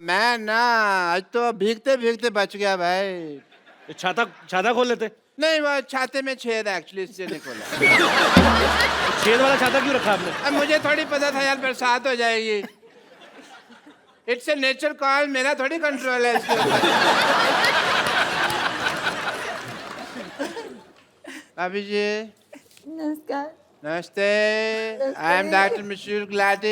मैं ना आज तो भीगते भीगते बच गया भाई। छाता छाता खोल लेते। नहीं वो छाते में छेद है एक्चुअली, इससे नहीं खोला। छेद वाला छाता क्यों रखा आपने? अब मुझे थोड़ी पता था यार बरसात हो जाएगी। इट्स ए नेचर कॉल, मेरा थोड़ी कंट्रोल है इसके ऊपर। भाभी जी नमस्कार। नमस्ते। आई एम डॉक्टर मिश्र गुलाटी।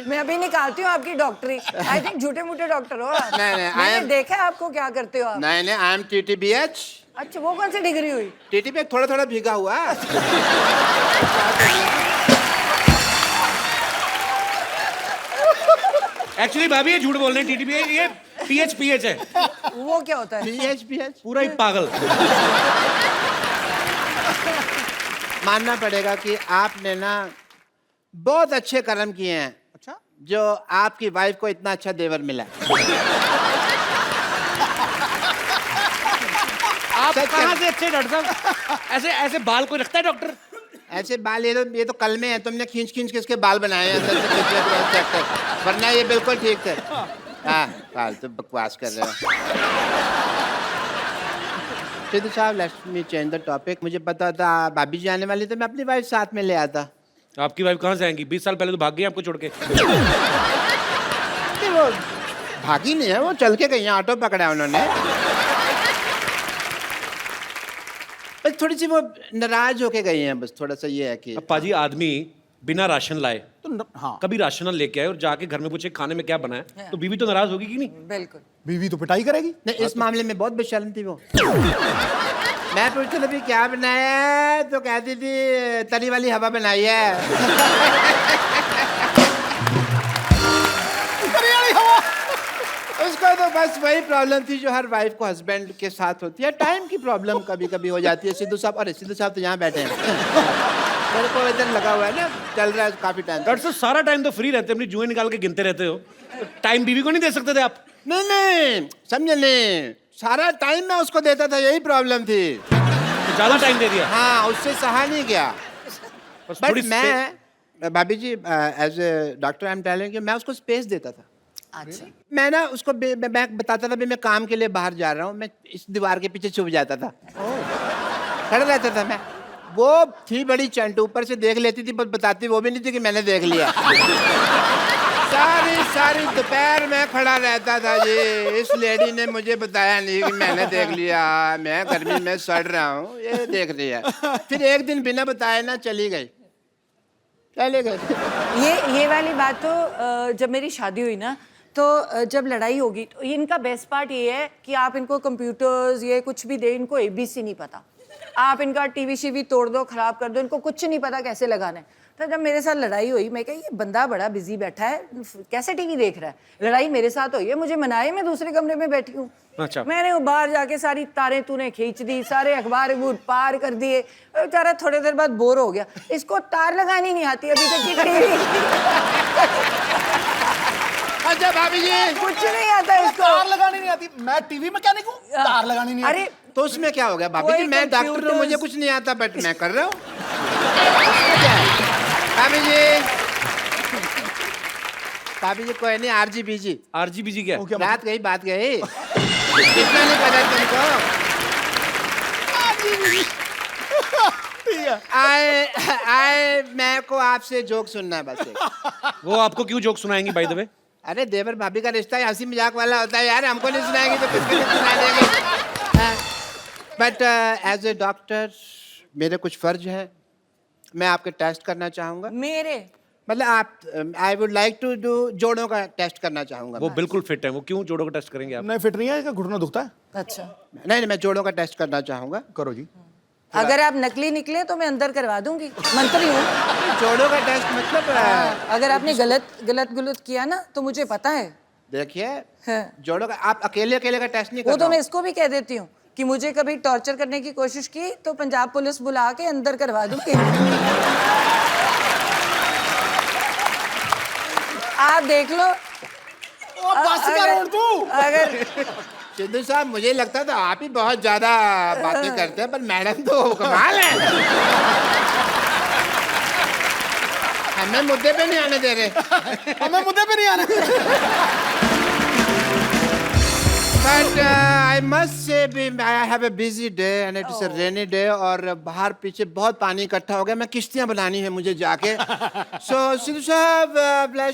मैं अभी निकालती हूँ आपकी डॉक्टरी। आई थिंक झूठे मूठे डॉक्टर हो आप। नहीं, I मैंने am- देखा है आपको क्या करते हो आप। नहीं नहीं, आई एम TTBH। अच्छा वो कौन सी डिग्री हुई? टीटी पे थोड़ा थोड़ा भीगा हुआ। एक्चुअली भाभी ये झूठ बोल रहे हैं। टीटीपी ये पीएच है। वो क्या होता है? PH पूरा ही पागल। मानना पड़ेगा कि आपने ना बहुत अच्छे कर्म किए हैं। अच्छा, जो आपकी वाइफ को इतना अच्छा देवर मिला। आप सच कहाँ है। से अच्छे डॉक्टर साहब? ऐसे ऐसे बाल कोई रखता है डॉक्टर? ऐसे बाल ये तो कल में है, तुमने खींच खींच के इसके बाल बनाए हैं अंदर से खींच के क्रॉस चेक कर। वरना ये बिल्कुल ठीक थे। हाँ फालतू बकवास कर रहे हो। सिद्धू साहब let's me change the topic. मुझे पता था भाभी जी आने वाली, तो मैं अपनी वाइफ साथ में ले आता। आपकी वाइफ कहाँ से आएंगी? 20 साल पहले तो भाग गई आपको छोड़ के। नहीं, वो भागी नहीं है, वो चल के गई है, ऑटो पकड़ा उन्होंने। बस थोड़ी सी वो नाराज होके गई हैं, बस थोड़ा सा ये है कि अब पाजी आदमी बिना राशन लाए तो हाँ, कभी राशन लेके आए और जाके घर में पूछे खाने में क्या बना है, तो बीवी तो नाराज होगी कि नहीं? बिल्कुल। बीवी तो पिटाई करेगी। नहीं, इस मामले में बहुत बेशर्म थी वो। मैं पूछता था भी क्या बनाया है, तो कहती थी तली वाली हवा बनाई है। उसको तो बस वही प्रॉब्लम थी जो हर वाइफ को हस्बैंड के साथ होती है, टाइम की प्रॉब्लम कभी कभी हो जाती है। सिद्धू साहब, अरे सिद्धू साहब तो यहाँ बैठे हैं। मेरे को इधर लगा हुआ है ना, चल रहा है काफी टाइम। डॉक्टर साहब सारा टाइम तो फ्री रहते, अपनी जुएं निकाल के गिनते रहते हो, टाइम बीवी को नहीं दे सकते थे आप? नहीं नहीं समझे नहीं, सारा टाइम मैं उसको देता था, यही प्रॉब्लम थी। तो ज्यादा टाइम दे दिया। हाँ उससे सहा नहीं गया। बस बट थोड़ी मैं भाभी जी as a doctor I am telling you, मैं उसको स्पेस देता था। अच्छा मैं ना उसको मैं बताता था भी मैं काम के लिए बाहर जा रहा हूँ, मैं इस दीवार के पीछे छुप जाता था, खड़ा रहता था मैं। वो थी बड़ी चंट, ऊपर से देख लेती थी, बस बताती वो भी नहीं थी कि मैंने देख लिया। सारी दोपहर में खड़ा रहता था जी। इस लेडी ने मुझे बताया नहीं कि मैंने देख लिया, मैं गर्मी में सड़ रहा हूँ, ये देख लिया। फिर एक दिन बिना बताए ना चली गई, चले गए। ये वाली बात तो जब मेरी शादी हुई ना, तो जब लड़ाई होगी तो इनका बेस्ट पार्ट ये है कि आप इनको कंप्यूटर्स ये कुछ भी दे, इनको ABC नहीं पता। आप इनका टीवी शीवी तोड़ दो, खराब कर दो, इनको कुछ नहीं पता कैसे लगाना है। तो जब मेरे साथ लड़ाई हुई, मैं कहा ये बंदा बड़ा बिजी बैठा है, कैसे टीवी देख रहा है। लड़ाई मेरे साथ हुई है, मुझे मनाए, मैं दूसरे कमरे में बैठी हूँ। अच्छा। मैंने वो बाहर जाके सारी तारें तूने खींच दी, सारे अखबार पार कर दिए। बेचारा थोड़ी देर बाद बोर हो गया, इसको तार लगानी नहीं आती अभी तक की टीवी। अच्छा भाभी जी, कुछ नहीं आता इसको। तार लगानी नहीं आती। मैं टीवी मैकेनिक हूँ, तार लगानी नहीं आती। अरे तो उसमें क्या हो गया भाभी जी, कोई मैं डॉक्टर हूँ, computers- मुझे कुछ नहीं आता, बट मैं कर रहा हूँ। भाभी जी, भाभी जी कोई नहीं, RGBG। RGBG क्या है? वो क्या बात गई बात गई, इतना नहीं पता तुमको। ठीक है। आए मैं को आपसे जोक सुनना है बस एक। वो आपको क्यों जोक सुनाएंगी बाय द वे? अरे देवर भाभी का रिश्ता हंसी मजाक वाला होता है यार, हमको नहीं सुनाएंगे तो किसको नहीं सुना देंगे। बट एज ए डॉक्टर मेरे कुछ फर्ज हैं, मैं आपके टेस्ट करना चाहूँगा। मेरे मतलब आप I would like to do जोड़ों का टेस्ट करना चाहूँगा। वो बिल्कुल फिट है, वो क्यों जोड़ों का टेस्ट करेंगे आप? नहीं फिट नहीं है, इसका घुटना दुखता है। अच्छा, नहीं मैं जोड़ों का टेस्ट करना चाहूँगा। करो जी। अगर आप नकली निकले तो मैं अंदर करवा दूंगी, मंत्री हूँ। जोड़ों का टेस्ट मतलब अगर आपने गलत किया ना तो मुझे पता है। देखिए हाँ। जोड़ों का आप अकेले का टेस्ट नहीं वो कर तो मैं इसको भी कह देती हूँ कि मुझे कभी टॉर्चर करने की कोशिश की तो पंजाब पुलिस बुला के अंदर करवा दूंगी। आप देख लो। बस कर तू। अगर सिद्धू साहब मुझे लगता था आप ही बहुत ज्यादा बातें करते हैं, पर मैडम तो कमाल है, हमें मुद्दे पे नहीं आने दे रहे। हमें मुद्दे पे नहीं आने। But I must say, I have a busy day and it is a rainy day और बाहर पीछे बहुत पानी इकट्ठा हो गया. मैं किश्तियाँ बनानी है मुझे जाके. So Sidhu साहब,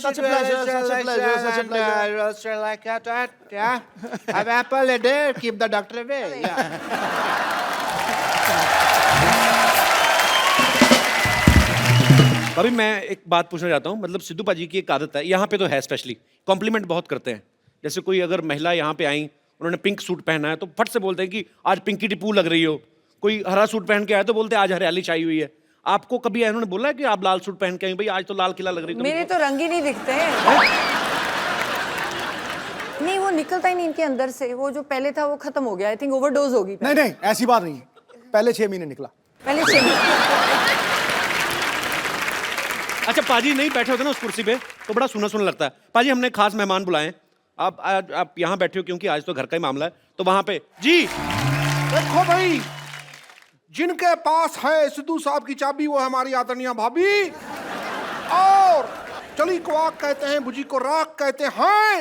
Such a pleasure, such a pleasure, such a pleasure. roaster like that, yeah. Have apple a day, keep the doctor away. Yeah. अभी मैं एक बात पूछना चाहता हूँ. मतलब सिद्धू पाजी की एक आदत है, यहाँ पे तो है स्पेशली, कॉम्प्लीमेंट बहुत करते हैं. जैसे कोई अगर महिला यहाँ पे आई, उन्होंने पिंक सूट पहना है तो फट से बोलते हैं कि आज पिंकी टिप्पू लग रही हो. कोई हरा सूट पहन के आया तो बोलते हैं आज हरियाली छाई हुई है. आपको कभी उन्होंने बोला है कि आप लाल सूट पहन के आई, भाई आज तो लाल किला लग रही है? मेरे तो रंग ही नहीं दिखते हैं. नहीं, वो निकलता ही नहीं इनके अंदर से. वो जो पहले था वो खत्म हो गया. आई थिंक ओवरडोज होगी. नहीं नहीं, ऐसी बात नहीं है. पहले 6 महीने निकला. पहले से अच्छा, पाजी नहीं बैठे होते ना उस कुर्सी पे तो बड़ा सुना सुना लगता है. पाजी हमने खास मेहमान बुलाए हैं. आप यहाँ बैठे हो क्योंकि आज तो घर का ही मामला है. तो वहां पे जी देखो भाई, जिनके पास है सिद्धू साहब की चाबी वो है हमारी आदरणीय भाभी. और चली को आग कहते हैं, भुजी को राख कहते हैं.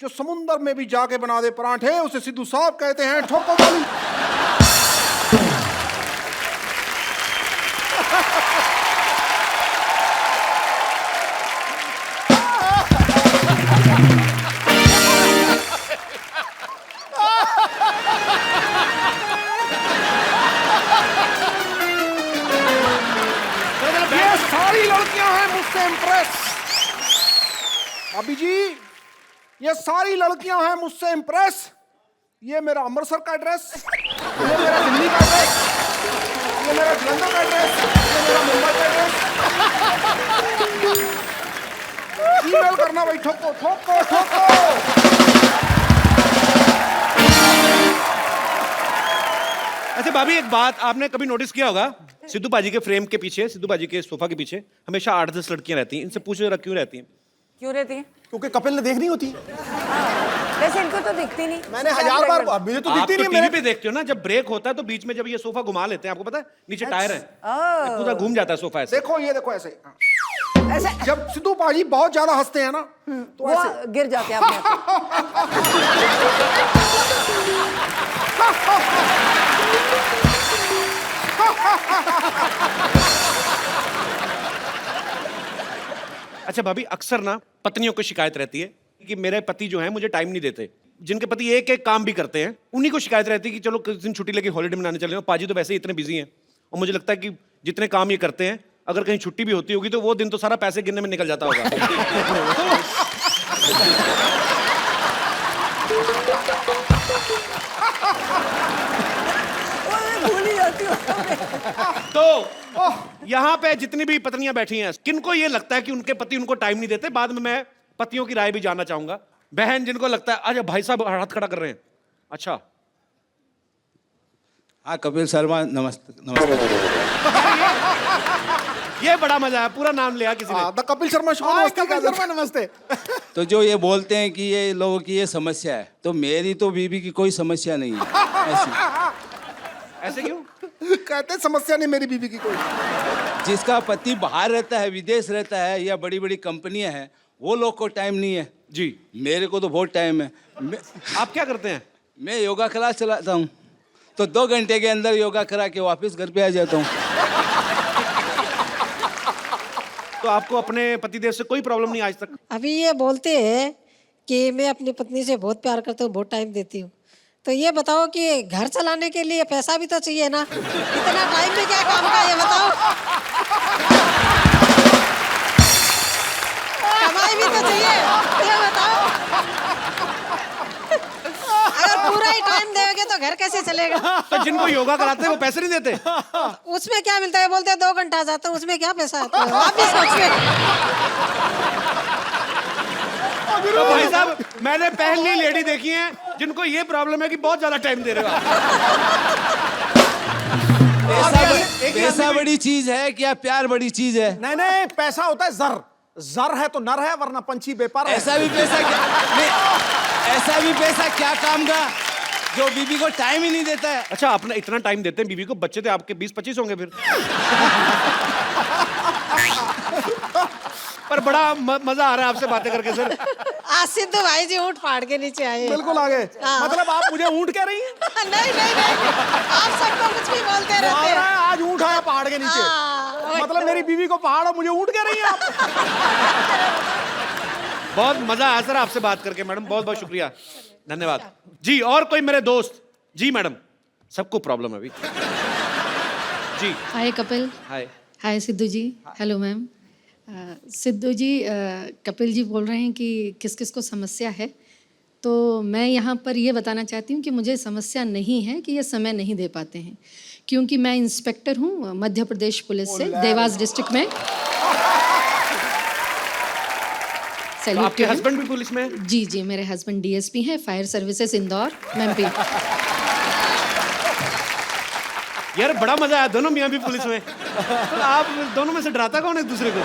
जो समुंदर में भी जाके बना दे पराठे उसे सिद्धू साहब कहते हैं. ठोको वाली. ये सारी लड़कियां हैं मुझसे इम्प्रेस. भाभी जी, ये सारी लड़कियां हैं मुझसे इम्प्रेस. ये मेरा अमृतसर का एड्रेस, ये मेरा दिल्ली का एड्रेस, ये मेरा जलंधर का एड्रेस, ये मेरा मुंबई का एड्रेस. ईमेल करना भाई. ठोको ठोको ठोको. अच्छा भाभी, एक बात आपने कभी नोटिस किया होगा, सिद्धू पाजी के फ्रेम के पीछे, सिद्धू पाजी के सोफा के पीछे हमेशा 8-10 लड़कियां रहती हैं. इनसे पूछो जरा क्यों रहती हैं? क्यों रहती है? क्योंकि कपिल ने देखनी होती. वैसे इनको तो दिखती नहीं. मैंने 1000 बार, मुझे तो आप दिखती तो नहीं. टीवी पे देखते हो ना, जब ब्रेक होता है तो बीच में जब ये सोफा घुमा लेते हैं, आपको पता है नीचे टायर है, पूरा घूम जाता है सोफा ऐसे. देखो ये देखो ऐसे. ऐसे जब सिद्धू पाजी बहुत ज्यादा हंसते हैं ना तो वो ऐसे गिर जाते हैं अपने आप. अच्छा भाभी, अक्सर ना पत्नियों को शिकायत रहती है कि मेरे पति जो है मुझे टाइम नहीं देते. जिनके पति एक एक काम भी करते हैं उन्हीं को शिकायत रहती है कि चलो किस दिन छुट्टी लेके हॉलीडे मनाने चले. पाजी तो वैसे ही इतने बिजी हैं और मुझे लगता है कि जितने काम ये करते हैं, अगर कहीं छुट्टी भी होती होगी तो वो दिन तो सारा पैसे गिनने में निकल जाता होगा. भूल ही जाती हूँ. तो यहाँ पे जितनी भी पत्नियां बैठी हैं, किनको ये लगता है कि उनके पति उनको टाइम नहीं देते? बाद में मैं पतियों की राय भी जानना चाहूंगा. बहन जिनको लगता है, अच्छा भाई साहब हाथ खड़ा कर रहे हैं. अच्छा हाँ, कपिल शर्मा, नमस्ते. नमस्ते. ये बड़ा मजा है. पूरा नाम लिया किसी ने. The Kapil Sharma show. नमस्ते कपिल शर्मा, नमस्ते. तो जो ये बोलते हैं कि ये लोगों की ये समस्या है, तो मेरी तो बीबी की कोई समस्या नहीं है ऐसी. ऐसे क्यों? कहते हैं, समस्या नहीं मेरी बीवी की कोई. जिसका पति बाहर रहता है, विदेश रहता है, या बड़ी बड़ी कंपनियां हैं, वो लोग को टाइम नहीं है. जी, मेरे को तो बहुत टाइम है. आप क्या करते हैं? मैं योगा क्लास चलाता हूँ, तो 2 घंटे के अंदर योगा करा के वापस घर पे आ जाता हूँ. तो आपको अपने पतिदेव से कोई प्रॉब्लम नहीं आज तक? अभी ये बोलते हैं कि मैं अपनी पत्नी से बहुत प्यार करता हूँ, बहुत टाइम देती हूँ. तो ये बताओ कि घर चलाने के लिए पैसा भी तो चाहिए ना. इतना टाइम में क्या काम का, ये बताओ. कमाई भी तो चाहिए, ये बताओ. अगर पूरा ही टाइम देोगे तो घर कैसे चलेगा? तो जिनको योगा कराते हैं वो पैसे नहीं देते? उसमें क्या मिलता है? बोलते हैं 2 घंटा जाता हूँ, उसमें क्या पैसा आता है? आप भी सोचिए. तो भाई साहब, मैंने पहली लेडी देखी है जिनको ये प्रॉब्लम है कि बहुत ज्यादा टाइम दे रहे हो. पैसा बड़ी चीज है क्या प्यार बड़ी चीज है? नहीं नहीं, पैसा होता है जर. जर है तो नर है, वरना पंछी बेपार है. ऐसा भी पैसा क्या नहीं, ऐसा भी पैसा क्या काम का जो बीबी को टाइम ही नहीं देता है. अच्छा, अपना इतना टाइम देते हैं बीवी को. बच्चे थे आपके 20-25 होंगे फिर. पर बड़ा मजा आ रहा है आपसे बातें करके सर। आज सिद्धू भाई जी ऊँट फाड़ के नीचे आए। बिल्कुल आगे। हाँ। मतलब आप मुझे ऊँट कह रही हैं? नहीं नहीं नहीं, आप सबको कुछ भी बोलते आ रहते रहा हैं। है, आज ऊँट आया पहाड़ के नीचे। हाँ, मतलब मेरी बीवी को पहाड़ और मुझे ऊँट कह रही हैं आप? बहुत मजा आया सर आपसे बात करके मैडम, बहुत बहुत शुक्रिया, धन्यवाद जी। और कोई मेरे दोस्त? जी मैडम, सबको प्रॉब्लम है अभी। जी hi Kapil. Hi. Hi Sidhu ji. Hello ma'am. Sidhu ji, Kapil ji बोल रहे हैं कि किस किस को समस्या है, तो मैं यहाँ पर ये बताना चाहती हूँ कि मुझे समस्या नहीं है कि ये समय नहीं दे पाते हैं, क्योंकि मैं इंस्पेक्टर हूँ मध्य प्रदेश पुलिस से, देवास डिस्ट्रिक्ट में। तो आपके हस्बैंड भी पुलिस में है? जी जी, मेरे हस्बैंड डीएसपी हैं, फायर सर्विसेज इंदौर में भी। यार बड़ा मजा आया, दोनों मियाँ भी पुलिस में। तो आप दोनों में से डराता कौन है एक दूसरे को?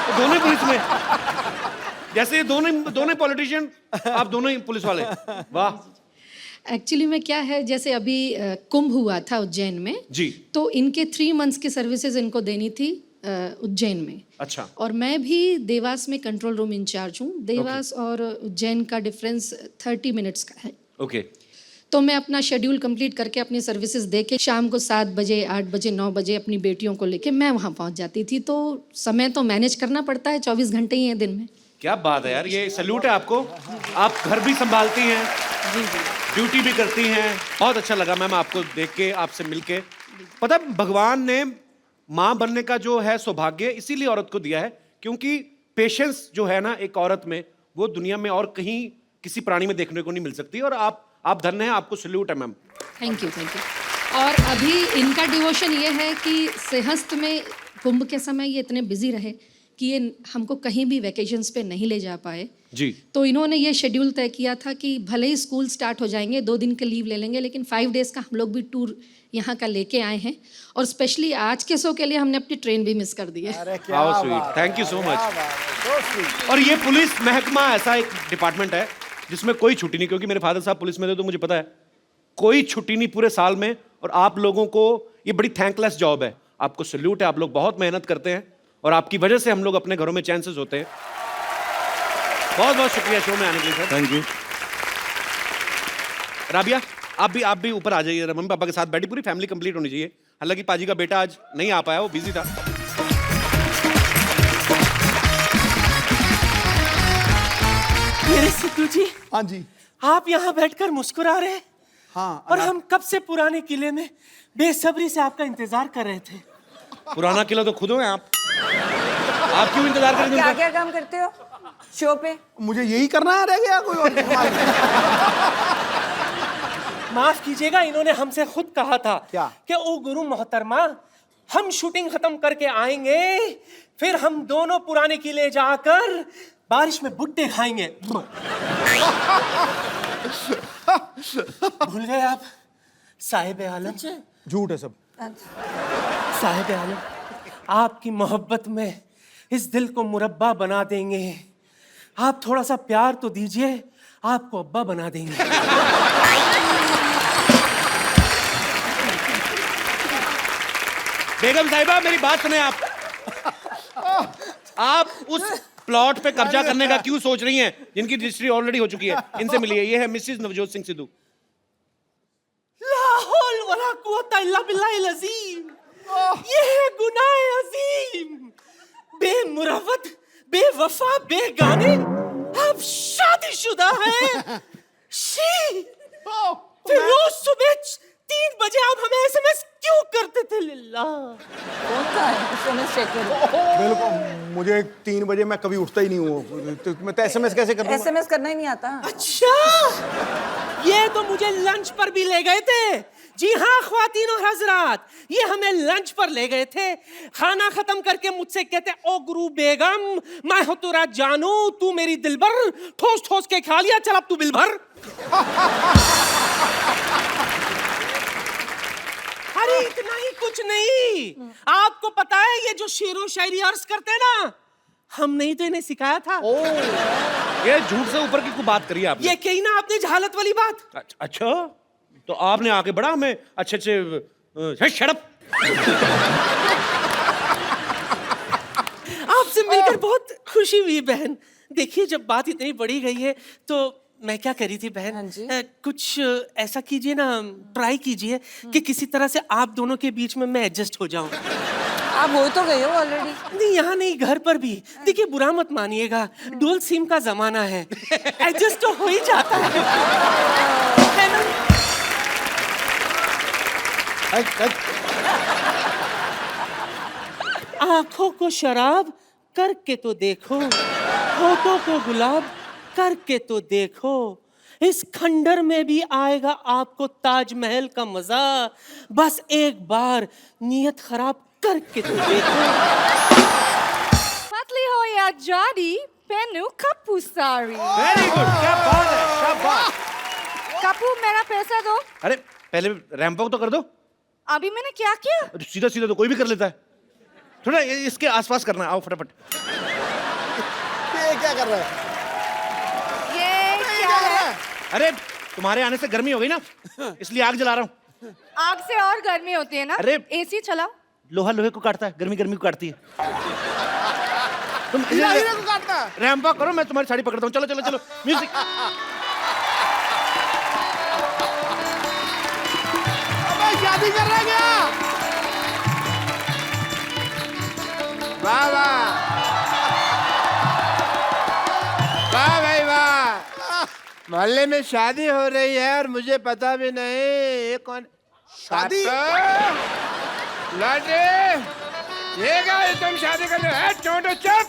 तो दोनों ही पुलिस में, जैसे ये दोनों पॉलिटिशियन, आप दोनों ही पुलिस वाले। वाह। एक्चुअली में क्या है, जैसे अभी कुंभ हुआ था उज्जैन में जी, तो इनके 3 मंथ्स की सर्विसेज इनको देनी थी उज्जैन में। अच्छा। और मैं भी देवास में कंट्रोल रूम इंचार्ज हूँ। देवास और उज्जैन का डिफरेंस 30 मिनट्स का है। ओके। तो मैं अपना शेड्यूल कंप्लीट करके अपनी सर्विसेज दे के शाम को 7 बजे 8 बजे 9 बजे अपनी बेटियों को लेके मैं वहाँ पहुँच जाती थी। तो समय तो मैनेज करना पड़ता है, 24 घंटे ही हैं दिन में। क्या बात है यार, ये सैल्यूट है आपको। आप घर भी संभालती हैं, ड्यूटी भी करती हैं। बहुत अच्छा लगा मैम आपको देख के, आपसे मिलके। पता है, भगवान ने माँ बनने का जो है सौभाग्य इसीलिए औरत को दिया है, क्योंकि पेशेंस जो है ना एक औरत में, वो दुनिया में और कहीं किसी प्राणी में देखने को नहीं मिल सकती। और आप धन्य हैं, आपको सैल्यूट है ma'am. Thank you thank you. और अभी इनका डिवोशन ये है कि सिंहस्थ में कुंभ के समय ये इतने बिजी रहे कि ये हमको कहीं भी वैकेशंस पे नहीं ले जा पाए जी। तो इन्होंने ये शेड्यूल तय किया था कि भले ही स्कूल स्टार्ट हो जाएंगे, 2 दिन के लीव ले लेंगे, लेकिन 5 डेज का हम लोग भी टूर यहाँ का लेके आए हैं। और स्पेशली आज के शो के लिए हमने अपनी ट्रेन भी मिस कर दी है। How sweet, thank you so much. और ये पुलिस महकमा ऐसा एक डिपार्टमेंट है जिसमें कोई छुट्टी नहीं, क्योंकि मेरे फादर साहब पुलिस में थे तो मुझे पता है कोई छुट्टी नहीं पूरे साल में। और आप लोगों को ये बड़ी थैंकलेस जॉब है, आपको सैल्यूट है। आप लोग बहुत मेहनत करते हैं और आपकी वजह से हम लोग अपने घरों में चैन से सोते हैं। बहुत बहुत शुक्रिया शो में आने के लिए सर। Thank you. राबिया, आप भी ऊपर आ जाइए, मम्मी पापा के साथ बैठी, पूरी फैमिली कंप्लीट होनी चाहिए। हालांकि पाजी का बेटा आज नहीं आ पाया, वो बिजी था। मेरे सिद्धू जी, हाँ जी। आप यहाँ बैठकर मुस्कुरा रहे हैं। हाँ। और हम कब से पुराने किले में बेसब्री से आपका इंतजार कर रहे थे। पुराना किला तो खुद हो हैं आप क्यों इंतजार करेंगे? क्या क्या काम करते हो शो पे? मुझे यही करना है, रह गया कोई और? माफ कीजिएगा, इन्होंने हमसे खुद कहा था क्या? कि ओ गुरु मोहतरमा, हम शूटिंग खत्म करके आएंगे, फिर हम दोनों पुराने किले जाकर बारिश में भुट्टे खाएंगे। भूल गए आप साहिब आलम? झूठ है सब। साहिब आलम, आपकी मोहब्बत में इस दिल को मुरब्बा बना देंगे। आप थोड़ा सा प्यार तो दीजिए, आपको अब्बा बना देंगे। बेगम साहिबा, मेरी बात सुने। आप उस प्लॉट पे कब्जा करने का क्यों सोच रही हैं जिनकी रजिस्ट्री ऑलरेडी हो चुकी है? इनसे मिलिए, ये है मिसेस नवजोत सिंह सिद्धू। ला हौल वला कुव्वता इल्ला बिल्लाहिल अज़ीम। ये है गुनाह अजीम। बेमुरवत, बेवफा, बेगाने, आप शादीशुदा हैं। शी, फिर रोज सुबह 3 बजे आप हमें एसएमएस क्यों करते थे? लिल्ला, कौन सा है SMS चेक करो। बिल्कुल, मुझे 3 बजे मैं कभी उठता ही नहीं हूँ, तो मैं तो SMS कैसे कर दूंगा? SMS करना ही नहीं आता। अच्छा, ये तो मुझे लंच पर भी ले गए थे। जी हाँ ख्वातीन और हजरात, ये हमें लंच पर ले गए थे। खाना खत्म करके मुझसे कहते, ओ गुरु बेगम, मैं हो तेरा जानू, तू मेरी दिलबर, ठोस ठोस के खा लिया, चल अब तू बिल भर। अरे इतना ही कुछ नहीं, आपको पता है ये जो शेरो शायरी अर्ज करते हैं ना, हमने ही तो इन्हें सिखाया था। ये झूठ से ऊपर की कोई बात करी आपने? ये कही ना आपने जहालत वाली बात। अच्छा, तो आपने आके बड़ा हमें अच्छे शट अप। आपसे मिलकर बहुत खुशी हुई बहन। देखिए जब बात इतनी बड़ी गई है तो मैं क्या करी थी बहन, हाँ जी। कुछ ऐसा कीजिए ना, ट्राई कीजिए कि किसी तरह से आप दोनों के बीच में मैं एडजस्ट हो जाऊं। आप हो तो गए हो ऑलरेडी। नहीं यहाँ नहीं, घर पर भी। देखिए बुरा मत मानिएगा, डुअल सिम का जमाना है, एडजस्ट तो हो ही जाता है ना? आंखों को शराब करके तो देखो, होठों को गुलाब करके तो देखो, इस खंडर में भी आएगा आपको ताजमहल का मजा, बस एक बार नियत खराब करके तो देखो। पतली हो या जाडी, पेनु कपू सारी। वेरी गुड, क्या बात है, शाबाश। कपू मेरा पैसा दो। अरे पहले रैंप वॉक तो कर दो। अभी मैंने क्या किया? सीधा सीधा तो कोई भी कर लेता है, थोड़ा इसके आसपास करना है। आओ फटाफट। ये क्या कर रहा है? ये क्या है? अरे तुम्हारे आने से गर्मी हो गई ना, इसलिए आग जला रहा हूँ। आग से और गर्मी होती है ना? अरे एसी चलाओ। लोहा लोहे को काटता है, गर्मी गर्मी को काटती है। तुम हीरा हीरे को काटता है। रैंप वॉक करो, मैं तुम्हारी साड़ी पकड़ता हूँ। चलो चलो चलो, म्यूजिक। अबे शादी कर रहा है क्या? वाह वाह वाह भाई वाह, मोहल्ले में शादी हो रही है और मुझे पता भी नहीं। ये कौन शादी? लौटे, ये क्या है, तुम शादी कर रहे हो? छोटो चुप,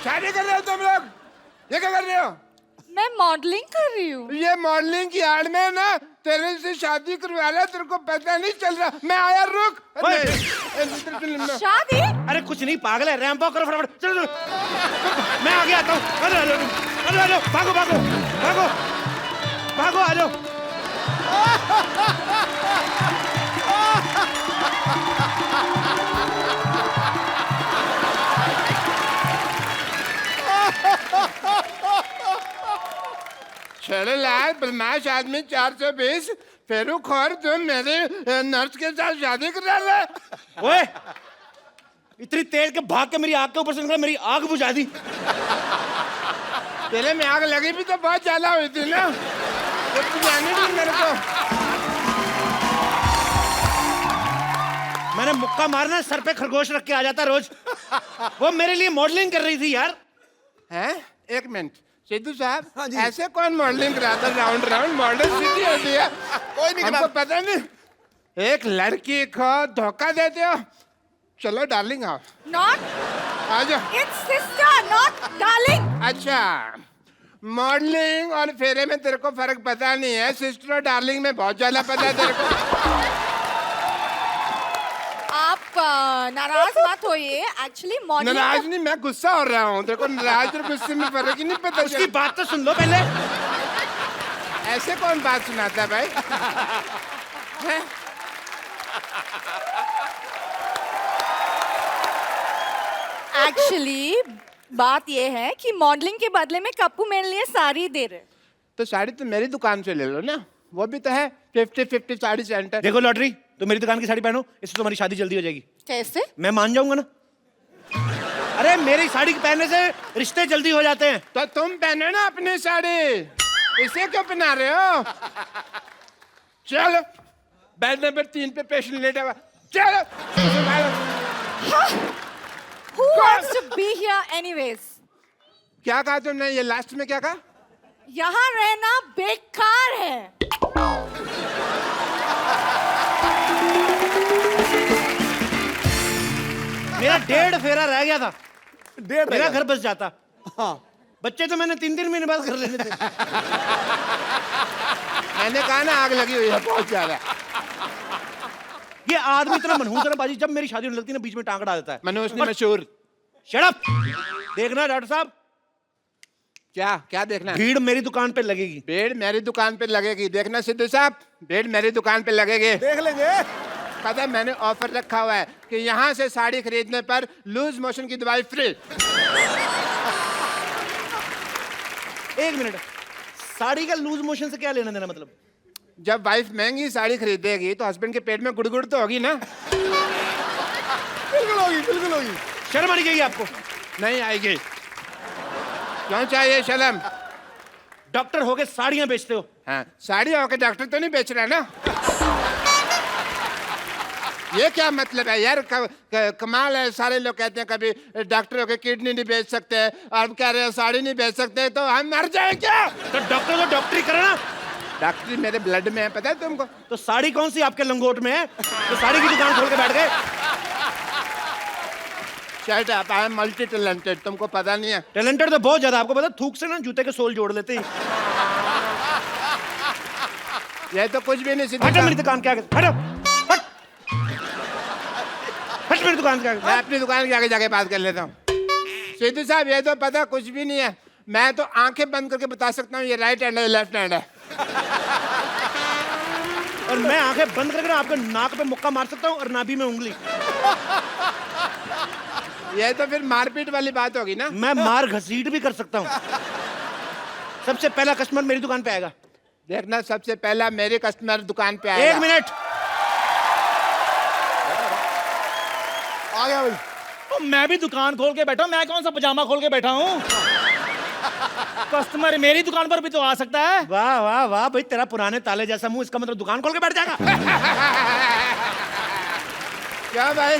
शादी कर रहे हो तुम लोग, ये क्या कर रहे हो? मैं मॉडलिंग कर रही हूँ। ये मॉडलिंग की आड़ में ना तेरे से शादी करवा लिया, तेरे को पता नहीं चल रहा। मैं आया, रुक। शादी? अरे कुछ नहीं, पागल है, रैंप वॉक करो फटाफट। चलो चलो, मैं आगे आता हूँ। अरे हेलो हेलो हेलो, भागो भागो भागो भागो, आ जाओ। चलो लाल बदमाश आदमी 420, फेरू खोर, तुम मेरे नर्स के साथ शादी कर रहा है। ओए, इतनी तेज के भाग के मेरी आग के ऊपर से निकला, मेरी आग बुझा दी। तेरे में आग लगी भी तो बहुत ज्यादा हुई थी ना, तो बुझाने दी मेरे को। मैंने मुक्का मारना, सर पे खरगोश रख के आ जाता रोज। वो मेरे लिए मॉडलिंग कर रही थी यार। हैं? एक मिनट सिद्धू साहब, ऐसे कौन मॉडलिंग कराता? राउंड राउंड मॉडल सीधी होती है, कोई नहीं हमको पता नहीं। एक लड़की को धोखा देते हो। चलो डार्लिंग आओ, Not. आ जाओ। It's sister, not darling. अच्छा, मॉडलिंग और फेरे में तेरे को फर्क पता नहीं है, सिस्टर और डार्लिंग में बहुत ज्यादा पता है तेरे को। आप नाराज मत होइए। एक्चुअली मॉडलिंग नाराज नहीं, मैं गुस्सा हो रहा हूँ। तेरे को नाराज और गुस्से में फर्क ही नहीं पता। उसकी बात तो सुन लो पहले। ऐसे कौन बात सुनाता है भाई? हैं? एक्चुअली बात ये है कि मॉडलिंग के बदले में कप्पू मेरे लिए साड़ी दे रहे। तो साड़ी तो मेरी दुकान से ले लो ना, वो भी तो है 50-50 साड़ी सेंटर। देखो लॉटरी, तो मेरी दुकान की साड़ी पहनो, इससे तुम्हारी शादी जल्दी हो जाएगी। कैसे? मैं मान जाऊंगा ना। अरे मेरी साड़ी पहनने से रिश्ते जल्दी हो जाते हैं। तो तुम पहनो ना अपनी साड़ी, इसे क्यों पहना रहे हो? चलो, बेड नंबर 3 पे पेशेंट लेटा हुआ, चलो। Who wants to be here anyways? क्या कहा तुमने? ये लास्ट में क्या कहा? यहाँ रहना बेकार है। मेरा 1.5 फेरा रह गया था, 1.5 मेरा घर बस जाता। हाँ, बच्चे तो मैंने 3-3 महीने बाद कर लेने थे। मैंने कहा ना आग लगी हुई है बहुत ज्यादा। ये आदमी इतना मनहूस है ना बाजी, जब मेरी शादी होने लगती है ना बीच में टांग अड़ा देता है। मनोज ने मशहूर। Shut up. देखना डॉक्टर साहब, क्या क्या देखना? भीड़ मेरी दुकान पे लगेगी। भीड़ मेरी दुकान पे लगेगी। देखना सिद्धू साहब, भीड़ मेरी दुकान पे लगेगी। देख लेंगे। पता है मैंने ऑफर रखा हुआ है कि यहाँ से साड़ी खरीदने पर लूज मोशन की दवाई फ्री। 1 मिनट, साड़ी का लूज मोशन से क्या लेना देना? मतलब जब वाइफ महंगी साड़ी खरीदेगी तो हस्बैंड के पेट में गुड़गुड़ तो होगी ना। बिल्कुल होगी, बिल्कुल होगी। शर्म आनी चाहिए आपको। नहीं आएगी। क्यों चाहिए शर्म? डॉक्टर होके साड़ियां बेचते हो। हाँ, साड़ी होके डॉक्टर तो नहीं बेच रहा ना। ये क्या मतलब है यार? कमाल है। सारे लोग कहते हैं कभी डॉक्टर होके किडनी नहीं बेच सकते, और कह रहे हैं साड़ी नहीं बेच सकते, तो हम मर जाए क्या? तो डॉक्टर तो डॉक्टरी करना। डॉक्टरी मेरे ब्लड में है, पता है तुमको? तो साड़ी कौन सी आपके लंगोट में है तो साड़ी की दुकान खोल के बैठ गए? Shut up, I am multi talented, तुमको पता नहीं है? टैलेंटेड तो बहुत ज्यादा, आपको पता थूक से ना जूते के सोल जोड़ लेते हैं। ये तो कुछ भी नहीं। सीधे हटो मेरी दुकान के आगे, हटो, हट हट मेरी दुकान के आगे। मैं अपनी दुकान के आगे जाके बात कर लेता हूँ। सीधू साहब, ये तो पता कुछ भी नहीं है। मैं तो आंखें बंद करके बता सकता हूँ ये राइट हैंड है, लेफ्ट हैंड है। और मैं आंखें बंद करके ना आपके नाक पे मुक्का मार सकता हूँ और नाभि में उंगली। ये तो फिर मारपीट वाली बात होगी ना। मैं मार घसीट भी कर सकता हूँ। सबसे पहला कस्टमर मेरी दुकान पे आएगा। देखना, सबसे पहला मेरे कस्टमर दुकान पे आएगा। 1 मिनट। आ गया भाई। तो मैं भी दुकान खोल के बैठा हूँ, मैं कौन सा पजामा खोल के बैठा हूँ? कस्टमर मेरी दुकान पर भी तो आ सकता है। वाह वाह वाह भाई, तेरा पुराने ताले जैसा मुंह, इसका मतलब दुकान खोल के बैठ जाएगा। क्या भाई,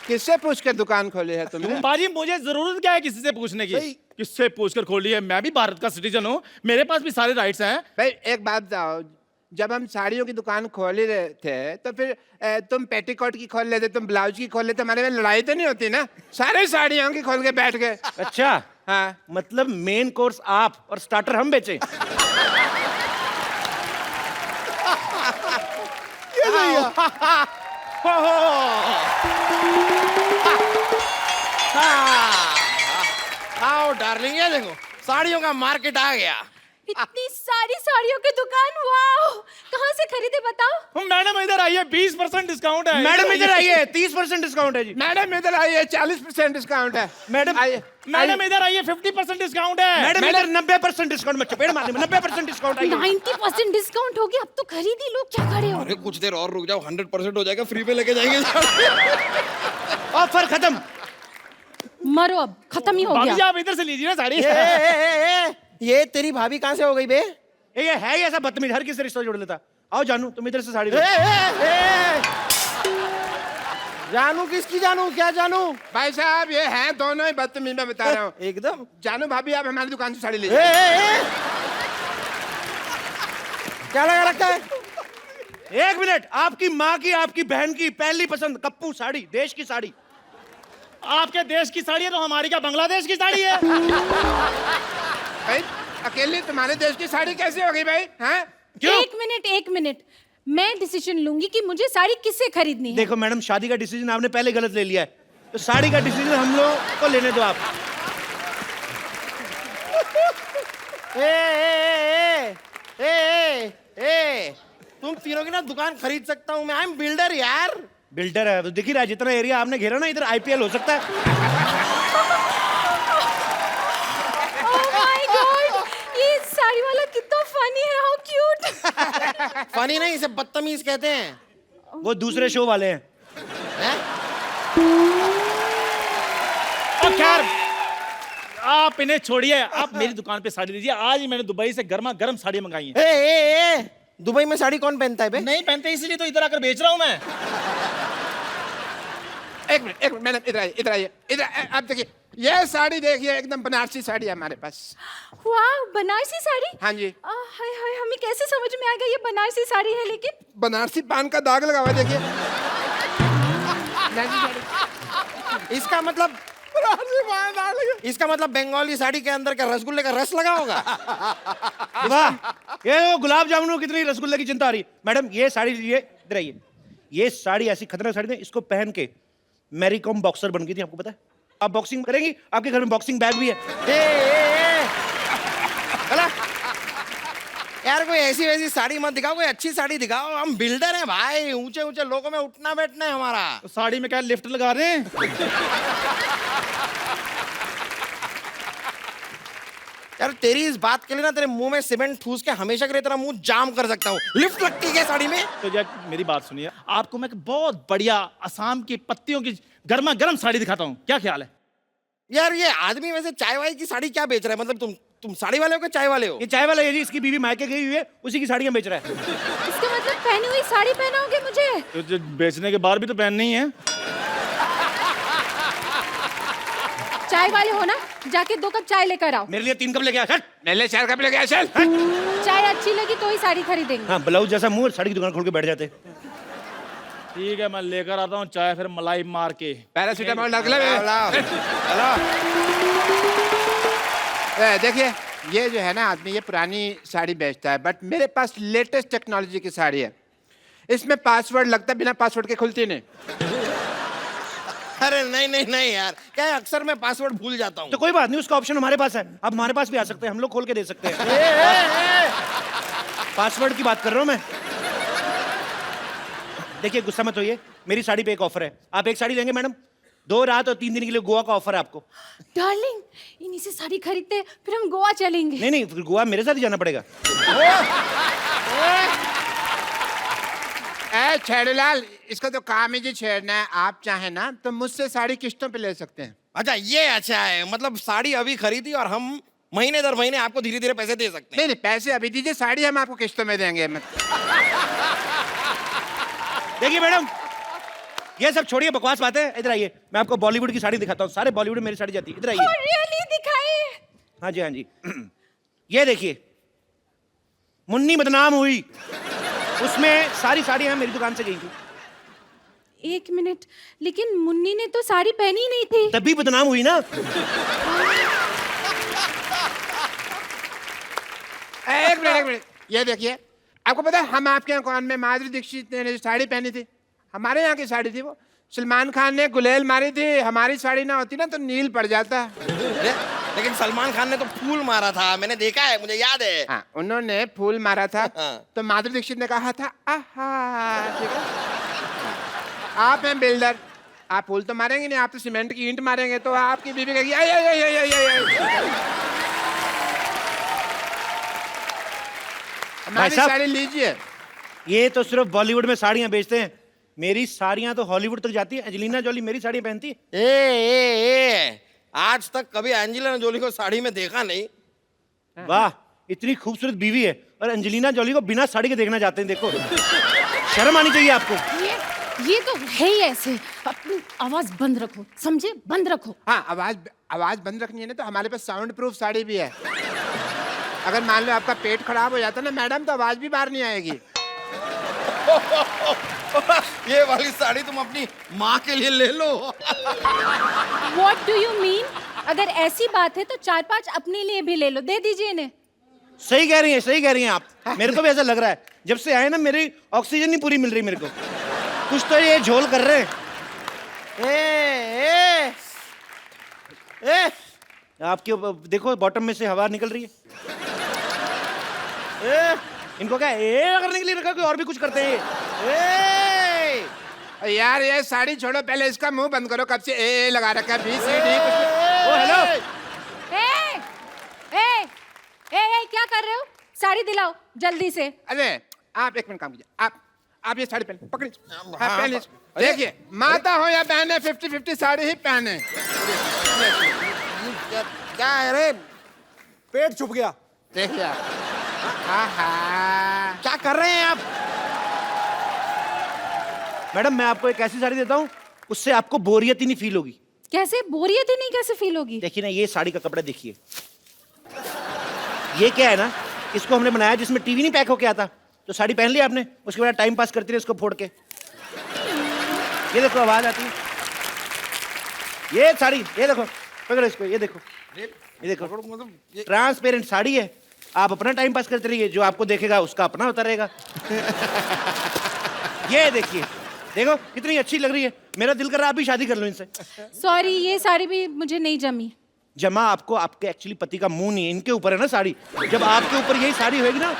किससे पूछ कर दुकान खोली है तुमने? बाजी मुझे जरूरत क्या है किसी से पूछने की? किससे पूछकर खोली है? मैं भी भारत का सिटीजन हूँ, मेरे पास भी सारे राइट्स हैं। भाई एक बात बताओ, जब हम साड़ियों की दुकान खोल ही रहे थे तो फिर तुम पेटीकोट की खोल लेते, तुम ब्लाउज की खोल लेते, हमारे में लड़ाई तो नहीं होती ना? सारे साड़ियों की खोल के बैठ गए। अच्छा, हाँ, मतलब मेन कोर्स आप और स्टार्टर हम बेचे। ये सही है। आओ डार्लिंग, ये देखो साड़ियों का मार्केट आ गया। इतनी सारी साड़ियों की दुकान, वाओ! कहाँ से खरीदे बताओ? मैडम इधर आइए, 20% डिस्काउंट है। मैडम इधर आइए, 30% डिस्काउंट है जी। मैडम इधर आइए, 40% डिस्काउंट है। मैडम आइए, मैडम इधर आइए, 50% डिस्काउंट है। मैडम इधर 90% डिस्काउंट में चपेट मारने में 90% डिस्काउंट आइए। 90% डिस्काउंट हो गया, अब तो खरीद ही लो, क्या खड़े हो? अरे कुछ देर और रुक जाओ, 100% हो जाएगा, फ्री पे लेके जाएंगे। ऑफर खत्म। मरो, अब खत्म ही हो भाभी जी गया। आप इधर से लीजिए ना साड़ी। ये तेरी भाभी कहाँ से हो गई बे? ये है ही ऐसा बदतमीज, हर किसी से रिश्ता जोड़ लेता। आओ जानू, तुम इधर से साड़ी लो। जानू किसकी जानू? क्या जानू? भाई साहब ये हैं दोनों ही बदतमीज, मैं बता रहा हूँ। एकदम। जानू भाभी, आप हमारी दुकान से साड़ी लीजिए। क्या लगा रखा है? 1 मिनट, आपकी माँ की, आपकी बहन की पहली पसंद कप्पू साड़ी, देश की साड़ी। आपके देश की साड़ी है तो हमारी क्या बांग्लादेश की साड़ी है? भाई अकेले तुम्हारे देश की साड़ी कैसे होगी भाई? हैं? एक मिनट, मैं डिसीजन लूंगी कि मुझे साड़ी किससे खरीदनी है। देखो मैडम, शादी का डिसीजन आपने पहले गलत ले लिया है, तो साड़ी का डिसीजन हम लोग को लेने दो आप। तुम तीनों की ना दुकान खरीद सकता हूँ मैं। आई एम बिल्डर यार। बिल्डर है तो दिख ही रहा है, जितना एरिया आपने घेरा ना, इधर IPL हो सकता है। Oh my God! ये साड़ी वाला कितना फनी है, हाउ क्यूट। फनी नहीं, इसे बदतमीज कहते हैं। वो दूसरे शो वाले हैं। और खैर आप इन्हें छोड़िए, आप मेरी दुकान पे साड़ी लीजिए। आज ही मैंने दुबई से गर्मा गर्म साड़ी मंगाई है। दुबई में साड़ी कौन पहनता है बे? नहीं पहनते, इसीलिए तो इधर आकर बेच रहा हूँ मैं। एक मिनट मैडम, इधर आइए। आप देखिए, ये साड़ी देखिए, एकदम बनारसी साड़ी है हमारे पास। वाह, बनारसी साड़ी? हाँ जी। हाय हाय, हमें कैसे समझ में आ गया ये बनारसी साड़ी है? लेकिन बनारसी पान का दाग लगा हुआ है, देखिए। इसका मतलब बंगाली साड़ी के अंदर का रसगुल्ले का रस लगा होगा। वाह, ये गुलाब जामुन कितनी रसगुल्ले की चिंता आ रही है। मैडम ये साड़ी लीजिए, इधर आइए। ये साड़ी ऐसी खतरनाक साड़ी है, इसको पहन के मैरी कॉम बॉक्सर बन गई थी, आपको पता है? आप बॉक्सिंग करेंगी, आपके घर में बॉक्सिंग बैग भी है। यार कोई ऐसी वैसी साड़ी मत दिखाओ, कोई अच्छी साड़ी दिखाओ। हम बिल्डर हैं भाई, ऊंचे ऊंचे लोगों में उठना बैठना है हमारा। तो साड़ी में क्या लिफ्ट लगा रहे हैं? यार तेरी इस बात के लिए ना तेरे मुंह में सीमेंट ठूस के हमेशा के लिए तेरा मुंह जाम कर सकता हूँ। लिफ्ट लगती है क्या साड़ी में? तो जब मेरी बात सुनिए, आपको मैं एक बहुत बढ़िया असम की पत्तियों की गर्मा गर्म साड़ी दिखाता हूँ, क्या ख्याल है? यार ये आदमी वैसे चाय वाय की साड़ी क्या बेच रहा है? मतलब तुम साड़ी वाले हो क्या चाय वाले हो? ये चाय वाला है जी, इसकी बीवी मायके गई हुई है, उसी की साड़ियां बेच रहा है। इसका मतलब पहनी हुई साड़ी पहनाओगे मुझे? तो जो बेचने के बाद भी तो पहननी ही है। चाय वाले हो ना, जाके 2 कप चाय लेकर आओ। मेरे लिए 3 कप लेके आ, चल। मेरे लिए 4 कप लेके आ, चल। चाय अच्छी लगी तो ही साड़ी खरीदेंगे। हाँ, ब्लाउज जैसा मुंह, साड़ी की दुकान खोल के बैठ जाते। ठीक है, मैं लेकर आता हूँ चाय, फिर मलाई मार के। पैरासीटामोल रख ले। देखिए, ये जो है ना आदमी, ये पुरानी साड़ी बेचता है, बट मेरे पास लेटेस्ट टेक्नोलॉजी की साड़ी है। इसमें पासवर्ड लगता है, बिना पासवर्ड के खुलती नहीं। अरे नहीं यार, क्या है अक्सर मैं पासवर्ड भूल जाता हूँ। तो कोई बात नहीं, उसका ऑप्शन हमारे पास है, आप हमारे पास भी आ सकते हैं, हम लोग खोल के दे सकते हैं। पासवर्ड की बात कर रहा हूँ मैं। देखिए, गुस्सा मत होइए, मेरी साड़ी पे एक ऑफर है, आप एक साड़ी लेंगे मैडम, 2 रात और 3 दिन के लिए गोवा का ऑफर है आपको। डार्लिंग, इन्हीं से साड़ी खरीदते फिर हम गोवा चलेंगे। नहीं, फिर गोवा मेरे साथ ही जाना पड़ेगा। ए छेड़ूलाल, इसका तो काम ही जी छेड़ना है। आप चाहे ना तो मुझसे साड़ी किस्तों पे ले सकते हैं। अच्छा, ये अच्छा है, मतलब साड़ी अभी खरीदी और हम महीने दर महीने आपको धीरे धीरे पैसे दे सकते हैं। नहीं, पैसे अभी दीजिए, साड़ी हम आपको किस्तों में देंगे। देखिए मैडम, ये सब छोड़िए, बकवास बातें, इधर आइए, मैं आपको बॉलीवुड की साड़ी दिखाता हूँ। सारे बॉलीवुड में मेरी साड़ी जाती है, इधर आइए। रियली दिखाइए। हाँ जी। ये देखिए, मुन्नी बदनाम हुई, उसमें सारी साड़ियां मेरी दुकान से गई थी। 1 मिनट, लेकिन मुन्नी ने तो साड़ी पहनी नहीं थी। तभी बदनाम हुई ना। एक मिनट, ये देखिए, आपको पता है हम आपके यहाँ कौन में माधुरी दीक्षित ने साड़ी पहनी थी, हमारे यहाँ की साड़ी थी वो। सलमान खान ने गुलेल मारी थी, हमारी साड़ी ना होती ना तो नील पड़ जाता। लेकिन सलमान खान ने तो फूल मारा था, मैंने देखा है, मुझे याद है। हाँ, उन्होंने फूल मारा था। हाँ। तो माधुरी दीक्षित ने कहा था आहा, ठीक है। आप हैं बिल्डर, आप फूल तो मारेंगे नहीं, आप तो सीमेंट की ईंट मारेंगे, तो आपकी बीवी कहेगी हमारी साहब, साड़ी लीजिए। ये तो सिर्फ बॉलीवुड में साड़ियां बेचते हैं, मेरी साड़ियां तो हॉलीवुड तक जाती है। एंजेलिना जोली मेरी साड़ियां पहनती है। ए, आज तक कभी एंजेलिना जोली को साड़ी में देखा नहीं। वाह, इतनी खूबसूरत बीवी है और एंजेलिना जोली को बिना साड़ी के देखना चाहते हैं। देखो, शर्म आनी चाहिए आपको। ये तो है ही ऐसे। अपनी आवाज बंद रखो, समझे? बंद रखो। हाँ, आवाज बंद रखनी है ना, तो हमारे पास साउंड प्रूफ साड़ी भी है। अगर मान लो आपका पेट खराब हो जाता ना मैडम, तो आवाज भी बाहर नहीं आएगी। ये वाली साड़ी तुम अपनी माँ के लिए ले लो। What do you mean? अगर ऐसी बात है तो 4-5 अपने लिए भी ले लो, दे दीजिए इन्हें। सही कह रही हैं आप। मेरे को भी ऐसा लग रहा है, जब से आए ना मेरी ऑक्सीजन नहीं पूरी मिल रही मेरे को। कुछ तो ये झोल कर रहे हैं। आपके देखो, बॉटम में से हवा निकल रही है। इनको क्या करने के लिए रखा, कोई और भी कुछ करते हैं। यार ये साड़ी छोड़ो, पहले इसका मुंह बंद करो, कब से ए लगा रखा है, BCD कुछ। ओ हेलो, ए, क्या कर रहे हो? साड़ी दिलाओ जल्दी से। अरे आप एक मिनट काम कीजिए, आप ये साड़ी पहन पकड़िए। पहन लीजिए। देखिए, माता हो या बहने, 50-50 साड़ी ही पहने। क्या है रे? पेट छुप गया। देखिए आप, क्या कर रहे हैं आप? मैडम मैं आपको एक ऐसी साड़ी देता हूँ, उससे आपको बोरियत ही नहीं फील होगी। कैसे बोरियत ही नहीं कैसे फील होगी? देखिए ना, ये साड़ी का कपड़ा देखिए, ये क्या है ना, इसको हमने बनाया जिसमें टीवी नहीं पैक होके आता। तो साड़ी पहन ली आपने, उसके बाद टाइम पास करती रहे इसको फोड़ के। ये देखो आवाज आती है। ये साड़ी, ये देखो, पकड़ो इसको, ये देखो, ये देखो, ट्रांसपेरेंट साड़ी है। आप अपना टाइम पास करते रहिए, जो आपको देखेगा उसका अपना होता रहेगा। ये देखिए, देखो कितनी अच्छी लग रही है। मेरा दिल कर रहा है आप भी शादी कर लो इनसे। सॉरी, ये साड़ी भी मुझे नहीं जमी। जमा आपको आपके एक्चुअली पति का मुंह नहीं है, इनके ऊपर है ना साड़ी। जब आपके ऊपर यही साड़ी होगी ना,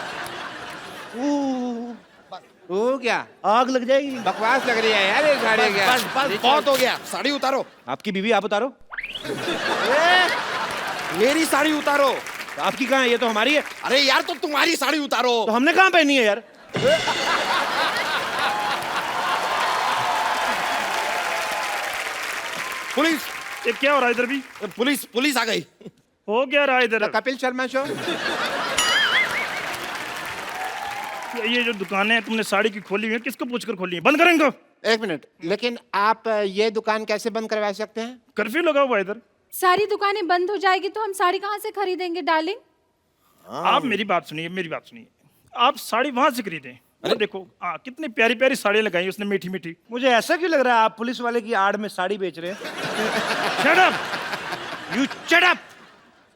हो गया, आग लग जाएगी। बकवास लग रही है यार ये साड़ी। क्या बस बहुत हो गया, साड़ी उतारो। आपकी बीवी आप उतारो। मेरी साड़ी उतारो। आपकी कहाँ है? ये तो हमारी है। अरे यार तो तुम्हारी साड़ी उतारो। तो हमने कहाँ पहनी है यार? पुलिस, ये क्या हो रहा है इधर भी? पुलिस पुलिस आ गई। हो क्या रहा है इधर? कपिल शर्मा शो। ये जो दुकानें हैं तुमने साड़ी की खोली हुई है, किसको पूछकर खोली है? बंद करें इनको। एक मिनट, लेकिन आप ये दुकान कैसे बंद करवा सकते हैं? कर्फ्यू लगा हुआ है इधर। सारी दुकानें बंद हो जाएगी तो हम साड़ी कहाँ से खरीदेंगे डार्लिंग? आप मेरी बात सुनिए, मेरी बात सुनिए। आप साड़ी वहां से खरीदें। अरे देखो कितनी प्यारी प्यारी साड़ियाँ लगाई उसने, मीठी मीठी। मुझे ऐसा क्यों लग रहा है आप पुलिस वाले की आड़ में साड़ी बेच रहे हैं? Shut up, you shut up.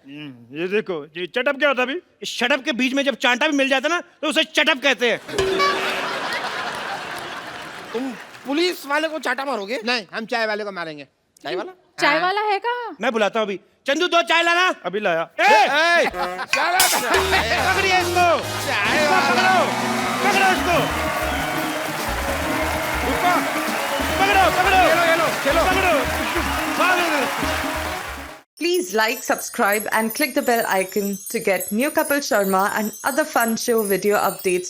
ये देखो, ये चटअप क्या होता है अभी? इस शटअप के बीच में जब चांटा भी मिल जाता है ना तो उसे चटअप कहते हैं। तुम पुलिस वाले को चाटा मारोगे? नहीं, हम चाय वाले को मारेंगे। चाय वाला? चाय वाला है कहाँ? मैं बुलाता हूँ अभी। चंदू 2 चाय लाना। अभी लाया। पकड़िए इसको, पकड़ो पकड़ो इसको, पकड़ो पकड़ो, चलो पकड़ो। Please like, subscribe and click the bell icon to get new Kapil Sharma and other fun show video updates